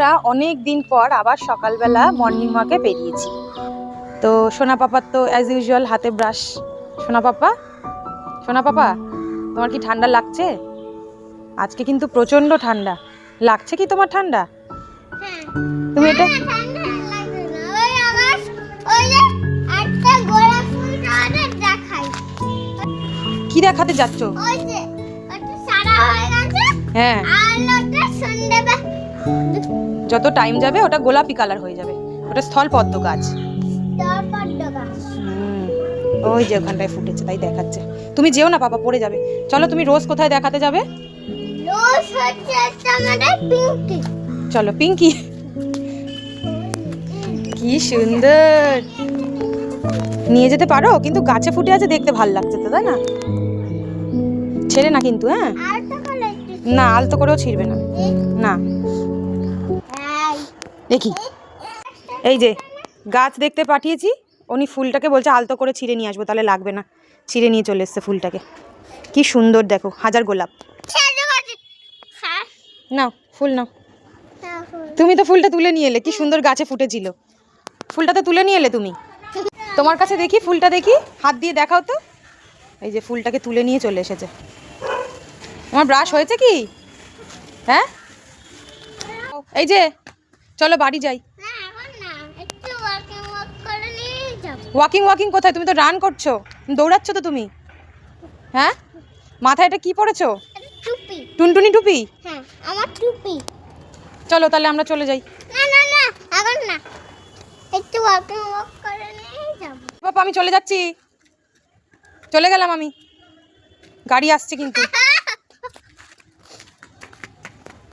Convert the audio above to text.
আমরা অনেক দিন পর আবার সকালবেলা মর্নিং ওয়াকে বেরিয়েছি। তো সোনা পাপার তো অ্যাজ ইউজুয়াল হাতে ব্রাশ। সোনা পাপা তোমার কি ঠান্ডা লাগছে? আজকে কিন্তু প্রচন্ড ঠান্ডা লাগছে। কি তোমার ঠান্ডা? তুমি এটা কি দেখাতে যাচ্ছ? হ্যাঁ, যত টাইম যাবে ওটা গোলাপি কালার হয়ে যাবে। ওটা স্থলপদ্ম গাছ। ওই যে ওখানটায় ফুটেছে তাই দেখাচ্ছে। তুমি যেও না, পাপা পড়ে যাবে। চলো, তুমি রোজ কোথায় দেখাতে যাবে? চলো পিঙ্কি। কি সুন্দর, নিয়ে যেতে পারো? কিন্তু গাছে ফুটে আছে, দেখতে ভালো লাগছে তো, তাই না? ছেড়ে না কিন্তু। হ্যাঁ না, আলতো করেও ছিড়বে না। না দেখি, এই যে গাছ দেখতে পাঠিয়েছি, উনি ফুলটাকে বলছে আলতো করে ছিঁড়ে নিয়ে আসবো, তাহলে লাগবে না। ছিঁড়ে নিয়ে চলে এসছে ফুলটাকে। কি সুন্দর দেখো, হাজার গোলাপ। নাও ফুল নাও। তুমি তো ফুলটা তুলে নিয়ে এলে, কি সুন্দর গাছে ফুটেছিল। ফুলটা তো তুলে নিয়ে এলে তুমি। তোমার কাছে দেখি ফুলটা, দেখি হাত দিয়ে দেখাও তো। এই যে ফুলটাকে তুলে নিয়ে চলে এসেছে। আমার ব্রাশ হয়েছে কি? হ্যাঁ, এই যে চলো বাড়ি যাই। ওয়াকিং কোথায়? তুমি তো রান করছো, দৌড়াচ্ছ তো তুমি। হ্যাঁ, মাথায় এটা কি পরেছো? টুনটুনি টুপি? হ্যাঁ, আমার টুপি। চলো তাহলে আমরা চলে যাই। না এখন না, একটু ওয়াক করে নিয়ে যাব। বাবা আমি চলে যাচ্ছি, চলে গেলাম আমি। গাড়ি আসছে কিন্তু।